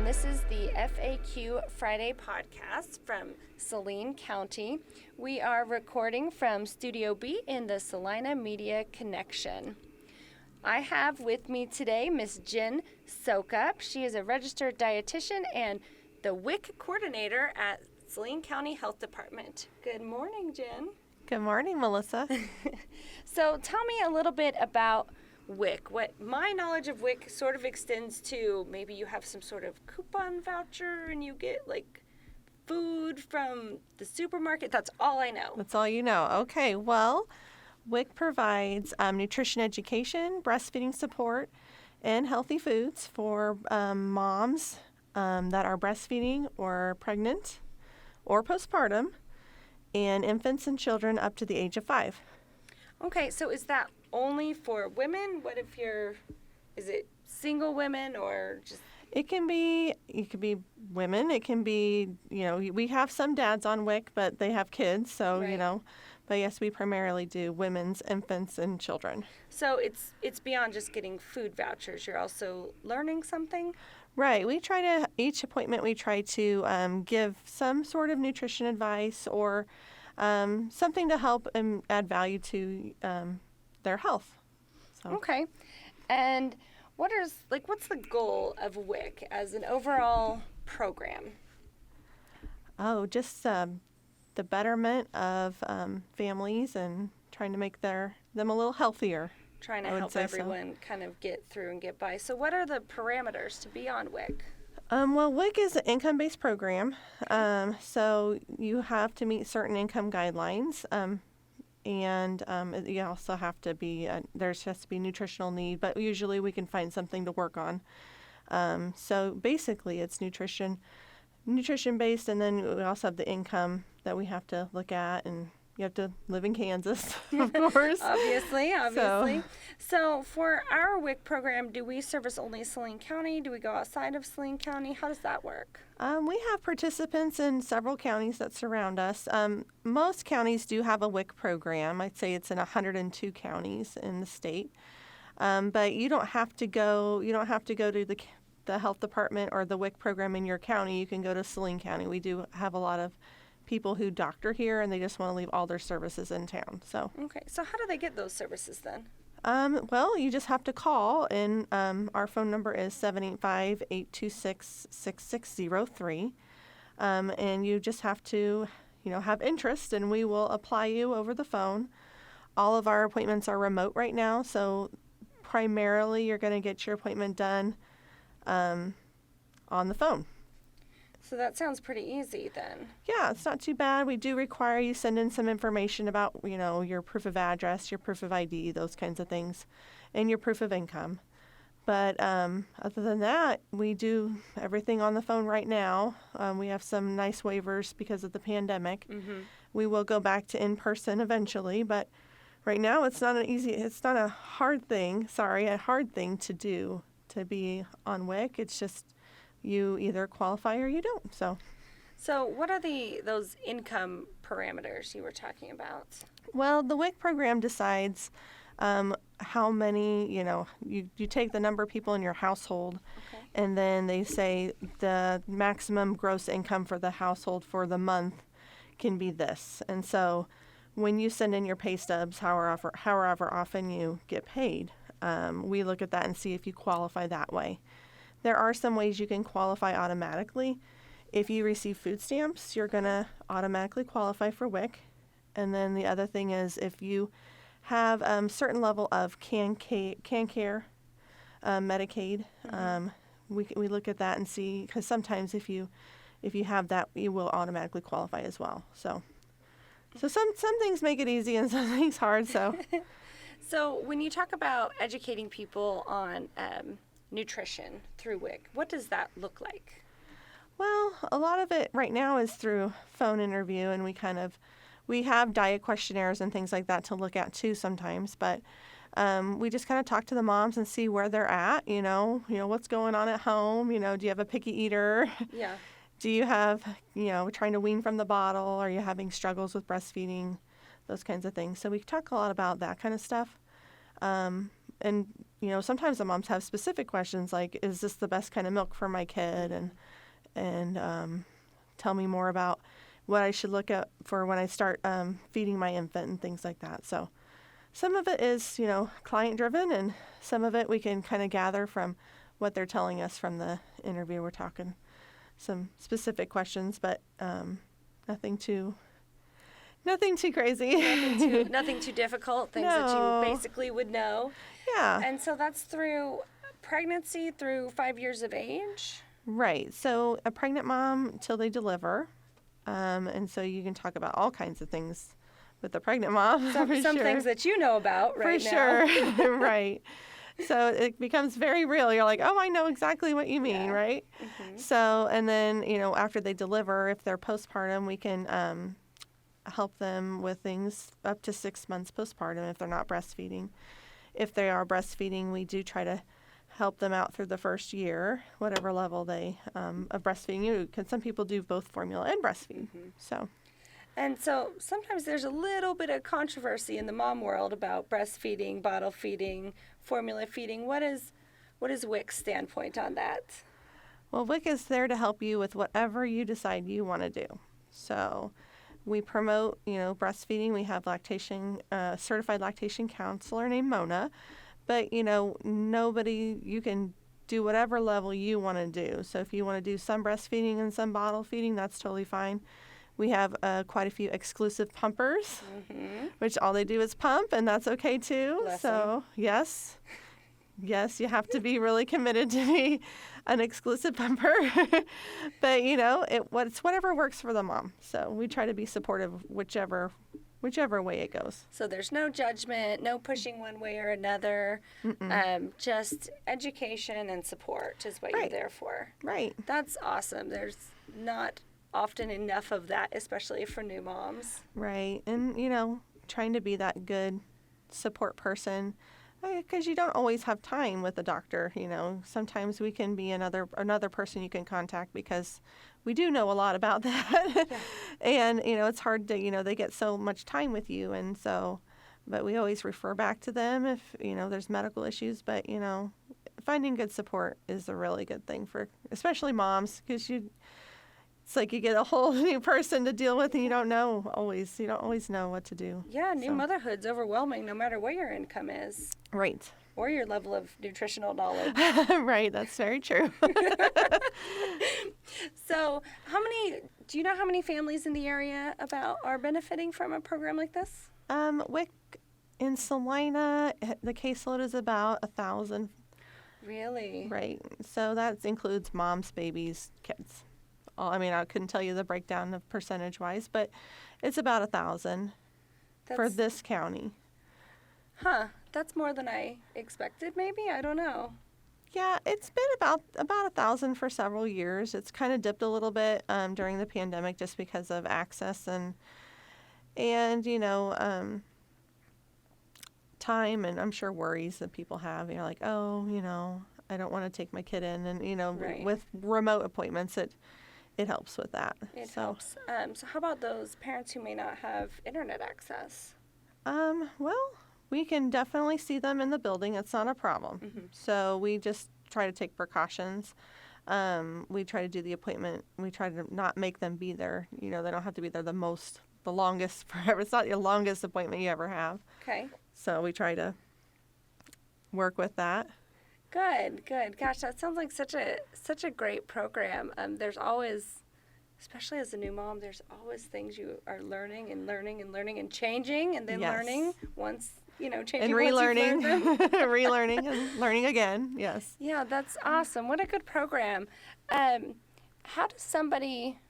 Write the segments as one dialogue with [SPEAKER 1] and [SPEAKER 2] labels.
[SPEAKER 1] this is the FAQ Friday podcast from Saline County. We are recording from Studio B in the Salina Media Connection. I have with me today Miss Gin Soukup. She is a registered dietitian and the WIC coordinator at Saline County Health Department. Good morning, Gin.
[SPEAKER 2] Good morning, Melissa.
[SPEAKER 1] So tell me a little bit about WIC. What my knowledge of WIC sort of extends to, maybe you have some sort of coupon voucher and you get like food from the supermarket. That's all I know.
[SPEAKER 2] That's all you know. Okay, well, WIC provides nutrition education, breastfeeding support, and healthy foods for moms that are breastfeeding or pregnant or postpartum, and infants and children up to the age of 5.
[SPEAKER 1] Okay, so is that only for women? What if is it single women or just?
[SPEAKER 2] It could be women. It can be, we have some dads on WIC, but they have kids, so,
[SPEAKER 1] Right.
[SPEAKER 2] But yes, we primarily do women's, infants, and children.
[SPEAKER 1] So it's beyond just getting food vouchers. You're also learning something?
[SPEAKER 2] Right. Each appointment we try to give some sort of nutrition advice or something to help and add value to their health. So.
[SPEAKER 1] Okay. And what's the goal of WIC as an overall program?
[SPEAKER 2] Oh, just the betterment of families and trying to make them a little healthier.
[SPEAKER 1] Trying to help everyone kind of get through and get by. So what are the parameters to be on WIC?
[SPEAKER 2] Well, WIC is an income-based program, so you have to meet certain income guidelines, and you also have to be, there has to be nutritional need, but usually we can find something to work on. So basically it's nutrition-based, and then we also have the income that we have to look at, and you have to live in Kansas, of course.
[SPEAKER 1] Obviously. So for our WIC program, do we service only Saline County? Do we go outside of Saline County? How does that work?
[SPEAKER 2] We have participants in several counties that surround us. Most counties do have a WIC program. I'd say it's in 102 counties in the state. But you don't have to go to the health department or the WIC program in your county. You can go to Saline County. We do have a lot of people who doctor here, and they just want to leave all their services in town. So
[SPEAKER 1] okay, so how do they get those services then?
[SPEAKER 2] Well, you just have to call, and our phone number is 785-826-6603, and you just have to, have interest, and we will apply you over the phone. All of our appointments are remote right now, so primarily you're going to get your appointment done on the phone.
[SPEAKER 1] So that sounds pretty easy then.
[SPEAKER 2] Yeah, it's not too bad. We do require you send in some information about, your proof of address, your proof of ID, those kinds of things, and your proof of income. But other than that, we do everything on the phone right now. We have some nice waivers because of the pandemic.
[SPEAKER 1] Mm-hmm.
[SPEAKER 2] We will go back to in-person eventually, but right now it's not a hard thing to do to be on WIC. It's just you either qualify or you don't. So
[SPEAKER 1] what are those income parameters you were talking about?
[SPEAKER 2] Well, the WIC program decides how many, you take the number of people in your household,
[SPEAKER 1] okay,
[SPEAKER 2] and then they say the maximum gross income for the household for the month can be this. And so when you send in your pay stubs, however often you get paid, we look at that and see if you qualify that way. There are some ways you can qualify automatically. If you receive food stamps, you're going to automatically qualify for WIC. And then the other thing is if you have a certain level of can care, Medicaid, we look at that and see, because sometimes if you have that, you will automatically qualify as well. So some things make it easy and some things hard. So
[SPEAKER 1] when you talk about educating people on nutrition through WIC, what does that look like?
[SPEAKER 2] Well, a lot of it right now is through phone interview, and we have diet questionnaires and things like that to look at too sometimes, but we just kind of talk to the moms and see where they're at, what's going on at home, do you have a picky eater?
[SPEAKER 1] Yeah.
[SPEAKER 2] Do you have, trying to wean from the bottle? Are you having struggles with breastfeeding? Those kinds of things. So we talk a lot about that kind of stuff. And sometimes the moms have specific questions like, is this the best kind of milk for my kid? And tell me more about what I should look at for when I start feeding my infant and things like that. So some of it is, client driven, and some of it we can kind of gather from what they're telling us from the interview. We're talking some specific questions, but nothing too crazy.
[SPEAKER 1] Nothing too difficult, things
[SPEAKER 2] No.
[SPEAKER 1] that you basically would know.
[SPEAKER 2] Yeah.
[SPEAKER 1] And so that's through pregnancy through 5 years of age?
[SPEAKER 2] Right. So a pregnant mom till they deliver. And so you can talk about all kinds of things with the pregnant mom.
[SPEAKER 1] Some
[SPEAKER 2] sure.
[SPEAKER 1] things that you know about right
[SPEAKER 2] for
[SPEAKER 1] now.
[SPEAKER 2] sure. Right. So it becomes very real. You're like, oh, I know exactly what you mean,
[SPEAKER 1] Yeah.
[SPEAKER 2] right?
[SPEAKER 1] Mm-hmm.
[SPEAKER 2] So, and then, after they deliver, if they're postpartum, we can help them with things up to 6 months postpartum if they're not breastfeeding. If they are breastfeeding, we do try to help them out through the first year, whatever level they of breastfeeding. Because some people do both formula and breastfeed.
[SPEAKER 1] Mm-hmm.
[SPEAKER 2] So,
[SPEAKER 1] And so sometimes there's a little bit of controversy in the mom world about breastfeeding, bottle feeding, formula feeding. What is WIC's standpoint on that?
[SPEAKER 2] well, WIC is there to help you with whatever you decide you want to do. So, we promote, breastfeeding. We have certified lactation counselor named Mona, but you can do whatever level you want to do. So if you want to do some breastfeeding and some bottle feeding, that's totally fine. We have quite a few exclusive pumpers, which all they do is pump, and that's okay too.
[SPEAKER 1] Bless
[SPEAKER 2] so yes, you have to be really committed to be an exclusive pumper. But it's whatever works for the mom. So we try to be supportive whichever way it goes.
[SPEAKER 1] So there's no judgment, no pushing one way or another. Just education and support is what you're there for.
[SPEAKER 2] Right.
[SPEAKER 1] That's awesome. There's not often enough of that, especially for new moms.
[SPEAKER 2] Right. And, trying to be that good support person, because you don't always have time with a doctor. Sometimes we can be another person you can contact, because we do know a lot about that. Yeah. And, it's hard to, they get so much time with you. And so, but we always refer back to them if, there's medical issues. But, finding good support is a really good thing for, especially moms, because it's like you get a whole new person to deal with, and you don't always know what to do.
[SPEAKER 1] Yeah, new motherhood's overwhelming no matter what your income is.
[SPEAKER 2] Right.
[SPEAKER 1] Or your level of nutritional knowledge.
[SPEAKER 2] Right, that's very true.
[SPEAKER 1] So, do you know how many families in the area are benefiting from a program like this?
[SPEAKER 2] WIC in Salina, the caseload is about 1,000.
[SPEAKER 1] Really?
[SPEAKER 2] Right. So that includes moms, babies, kids. I couldn't tell you the breakdown of percentage-wise, but it's about 1,000 for this county.
[SPEAKER 1] Huh. That's more than I expected, maybe? I don't know.
[SPEAKER 2] Yeah, it's been about 1,000 for several years. It's kind of dipped a little bit during the pandemic just because of access and time, and I'm sure worries that people have. You're like, I don't want to take my kid in, and
[SPEAKER 1] Right.
[SPEAKER 2] with remote appointments, it helps with that.
[SPEAKER 1] It helps. So how about those parents who may not have internet access?
[SPEAKER 2] Well, we can definitely see them in the building. It's not a problem.
[SPEAKER 1] Mm-hmm.
[SPEAKER 2] So we just try to take precautions. We try to do the appointment. We try to not make them be there. They don't have to be there the longest forever. It's not your longest appointment you ever have.
[SPEAKER 1] Okay.
[SPEAKER 2] So we try to work with that.
[SPEAKER 1] Good. Gosh, that sounds like such a great program. There's always, especially as a new mom, there's always things you are learning and changing, and then
[SPEAKER 2] Yes.
[SPEAKER 1] learning once, changing
[SPEAKER 2] And
[SPEAKER 1] once you've learned them.
[SPEAKER 2] relearning and learning again. Yes.
[SPEAKER 1] Yeah, that's awesome. What a good program. How does somebody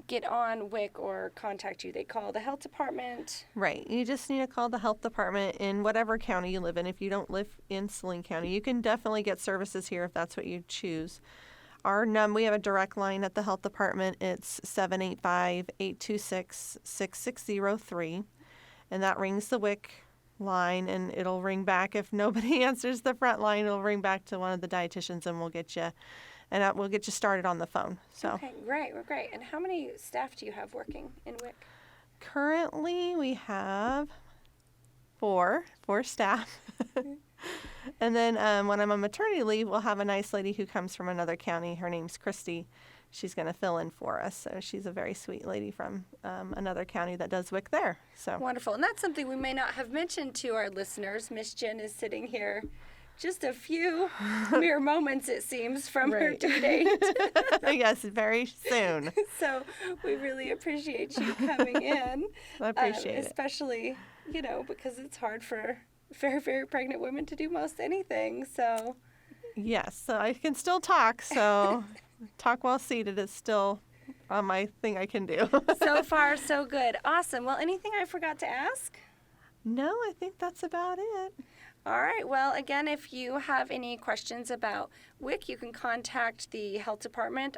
[SPEAKER 1] get on WIC or contact you? They call the health department?
[SPEAKER 2] Right. You just need to call the health department in whatever county you live in. If you don't live in Saline County, you can definitely get services here if that's what you choose. We have a direct line at the health department. It's 785-826-6603. And that rings the WIC line, and it'll ring back. If nobody answers the front line, it'll ring back to one of the dietitians, and we'll get you started on the phone. So
[SPEAKER 1] Okay, great. And how many staff do you have working in WIC?
[SPEAKER 2] currently we have four staff. And then when I'm on maternity leave, we'll have a nice lady who comes from another county. Her name's Christy. She's going to fill in for us. So she's a very sweet lady from another county that does WIC there. So
[SPEAKER 1] Wonderful. And that's something we may not have mentioned to our listeners. Miss Jen is sitting here just a few mere moments, it seems, from her due date.
[SPEAKER 2] Yes, very soon.
[SPEAKER 1] So we really appreciate you coming in.
[SPEAKER 2] I appreciate it.
[SPEAKER 1] Especially, because it's hard for very, very pregnant women to do most anything. So
[SPEAKER 2] yes, so I can still talk. So talk while seated is still my thing I can do.
[SPEAKER 1] So far, so good. Awesome. Well, anything I forgot to ask?
[SPEAKER 2] No, I think that's about it.
[SPEAKER 1] All right. Well, again, if you have any questions about WIC, you can contact the health department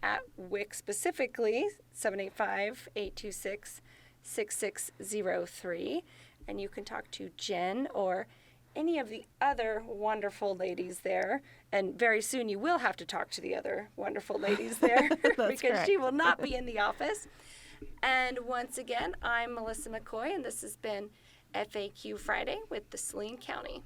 [SPEAKER 1] at WIC specifically, 785-826-6603. And you can talk to Jen or any of the other wonderful ladies there. And very soon you will have to talk to the other wonderful ladies there because
[SPEAKER 2] correct.
[SPEAKER 1] she will not be in the office. And once again, I'm Melissa McCoy, and this has been FAQ Friday with the Saline County.